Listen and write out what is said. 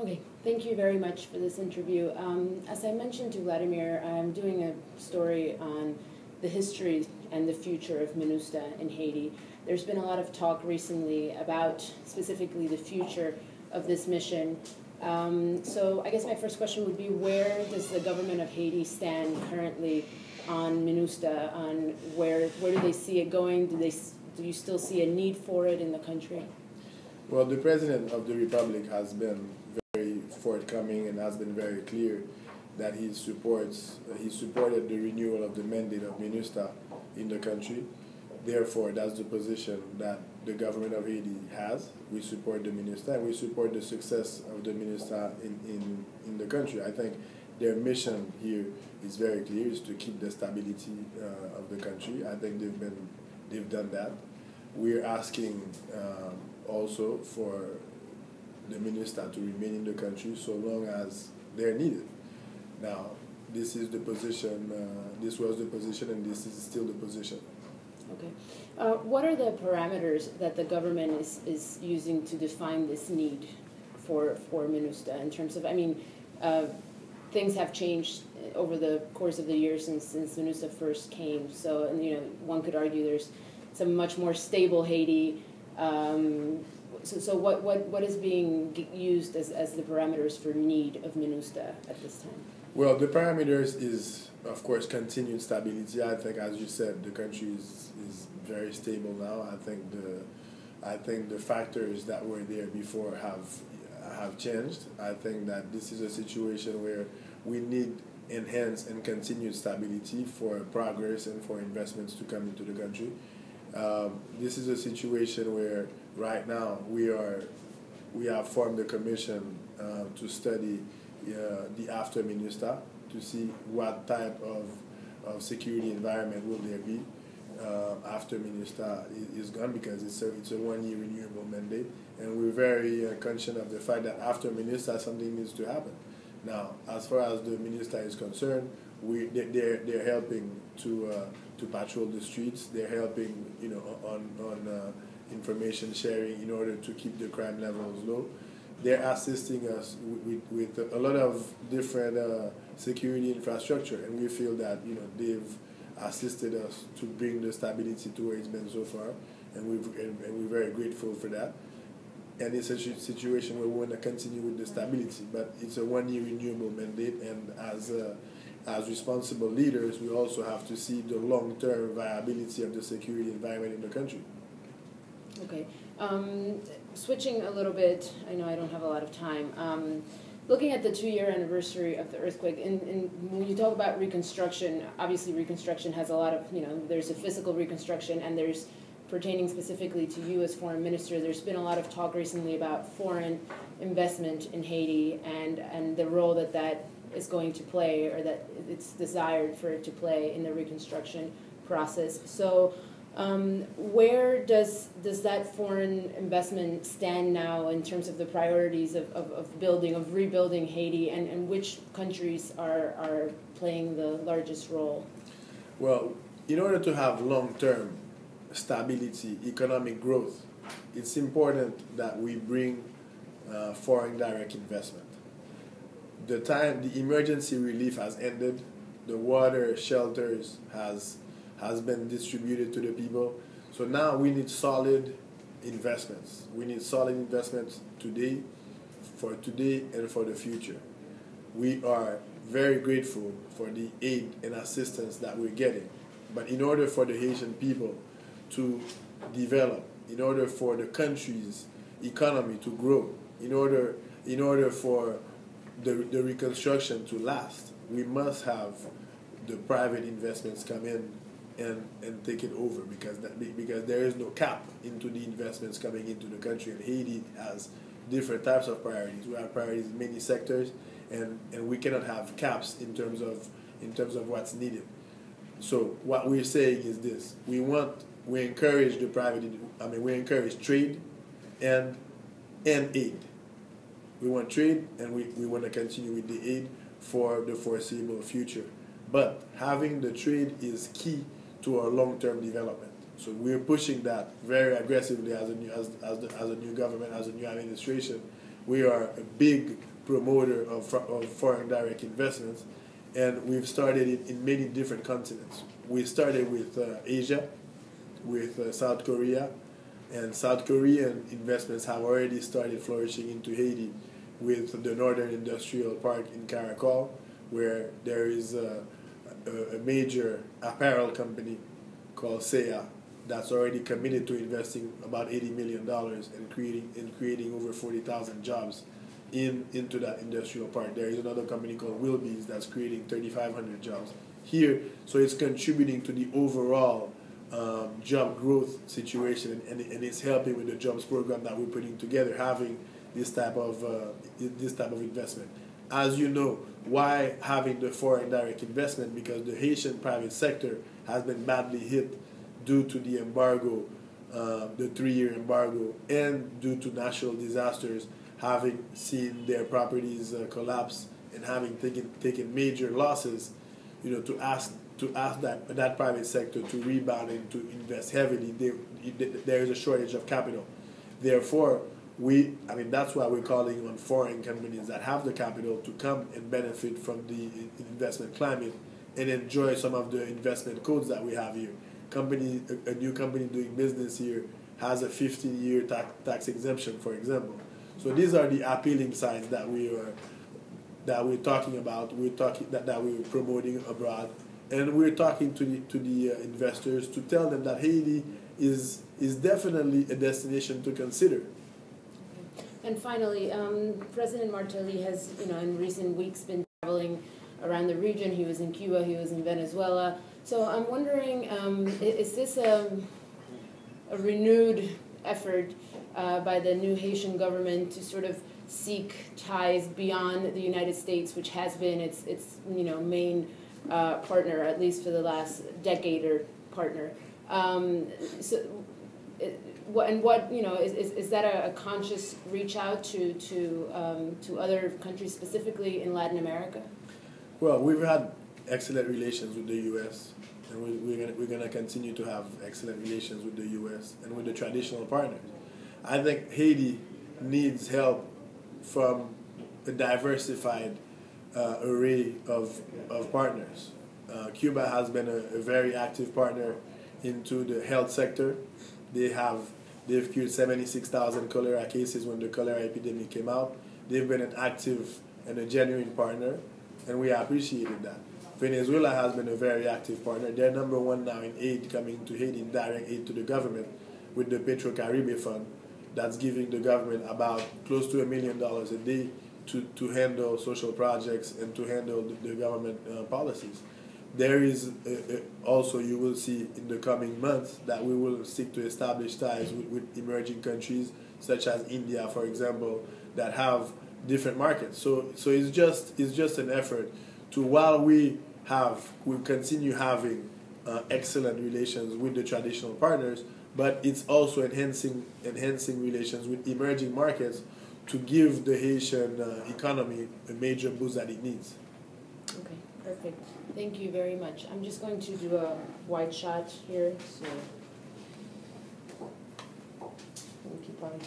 Okay, thank you very much for this interview. As I mentioned to Vladimir, I'm doing a story on the history and the future of MINUSTA in Haiti. There's been a lot of talk recently about specifically the future of this mission. So I guess my first question would be, where does the government of Haiti stand currently on MINUSTA? On where do they see it going? Do you still see a need for it in the country? Well, the President of the Republic has been very forthcoming and has been very clear that he supported the renewal of the mandate of MINUSTA in the country. Therefore, that's the position that the government of Haiti has. We support the MINUSTA and we support the success of the MINUSTA in the country. I think their mission here is very clear, is to keep the stability of the country. I think they've done that. We're asking also for the MINUSTA to remain in the country so long as they're needed. Now, this is the position, this was the position, and this is still the position. Okay. What are the parameters that the government is using to define this need for MINUSTA in terms of, things have changed over the course of the years since MINUSTA first came. So, one could argue there's some much more stable Haiti. So what is being used as the parameters for need of MINUSTA at this time? Well, the parameters is, of course, continued stability. I think, as you said, the country is very stable now. I think the factors that were there before have changed. I think that this is a situation where we need enhanced and continued stability for progress and for investments to come into the country. This is a situation where right now we have formed a commission to study the after MINUSTA, to see what type of security environment will there be after MINUSTA is gone, because it's a one-year renewable mandate, and we're very conscious of the fact that after MINUSTA something needs to happen. Now, as far as the MINUSTA is concerned, they're helping to patrol the streets. They're helping, on information sharing in order to keep the crime levels low. They're assisting us with a lot of different security infrastructure, and we feel that they've assisted us to bring the stability to where it's been so far, and we're very grateful for that. And it's a situation where we want to continue with the stability, but it's a one-year renewable mandate, and as responsible leaders, we also have to see the long-term viability of the security environment in the country. Okay. Switching a little bit, I know I don't have a lot of time. Looking at the 2-year anniversary of the earthquake, and when you talk about reconstruction, obviously reconstruction has a lot of, there's a physical reconstruction, and there's, pertaining specifically to you as foreign minister, there's been a lot of talk recently about foreign investment in Haiti and the role that is going to play, or that it's desired for it to play in the reconstruction process. So where does that foreign investment stand now in terms of the priorities of rebuilding Haiti, and which countries are playing the largest role? Well, in order to have long-term stability, economic growth, it's important that we bring foreign direct investment. The emergency relief has ended. The water shelters has been distributed to the people. So now we need solid investments. We need solid investments today, and for the future. We are very grateful for the aid and assistance that we're getting. But in order for the Haitian people to develop, in order for the country's economy to grow, in order for the reconstruction to last, we must have the private investments come in and take it over, because there is no cap into the investments coming into the country, and Haiti has different types of priorities. We have priorities in many sectors, and we cannot have caps in terms of what's needed. So what we're saying is this: we encourage we encourage trade and aid. We want trade, and we want to continue with the aid for the foreseeable future. But having the trade is key to our long-term development. So we're pushing that very aggressively as a new government, as a new administration, we are a big promoter of foreign direct investments, and we've started it in many different continents. We started with Asia, with South Korea, and South Korean investments have already started flourishing into Haiti with the Northern Industrial Park in Caracol, where there is a major apparel company called SEA that's already committed to investing about $80 million and creating over 40,000 jobs into that industrial park. There is another company called Wilby's that's creating 3,500 jobs here. So it's contributing to the overall job growth situation, and it's helping with the jobs program that we're putting together, having this type of investment. As you know, why having the foreign direct investment? Because the Haitian private sector has been badly hit due to the embargo, the 3-year embargo, and due to natural disasters, having seen their properties collapse and having taken major losses. To ask that private sector to rebound and to invest heavily, there is a shortage of capital. Therefore, that's why we're calling on foreign companies that have the capital to come and benefit from the investment climate and enjoy some of the investment codes that we have here. A new company doing business here has a 15-year tax exemption, for example. So these are the appealing sides that we're talking about. That we're promoting abroad, and we're talking to the investors to tell them that Haiti is definitely a destination to consider. And finally, President Martelly has, in recent weeks been traveling around the region. He was in Cuba, he was in Venezuela. So I'm wondering, is this a renewed effort by the new Haitian government to sort of seek ties beyond the United States, which has been its main partner, at least for the last decade or partner? Is that a conscious reach out to other countries, specifically in Latin America? Well, we've had excellent relations with the U.S., and we're going to continue to have excellent relations with the U.S. and with the traditional partners. I think Haiti needs help from a diversified array of partners. Cuba has been a very active partner into the health sector. They've cured 76,000 cholera cases when the cholera epidemic came out. They've been an active and a genuine partner, and we appreciated that. Venezuela has been a very active partner. They're number one now in aid coming to Haiti, in direct aid to the government, with the Petro-Caribe Fund that's giving the government about close to $1 million a day to handle social projects and to handle the government policies. There is also, you will see in the coming months, that we will seek to establish ties with emerging countries such as India, for example, that have different markets. So it's just an effort to, while we continue having excellent relations with the traditional partners, but it's also enhancing relations with emerging markets to give the Haitian economy a major boost that it needs. Okay, perfect. Thank you very much. I'm just going to do a wide shot here. So, keep on.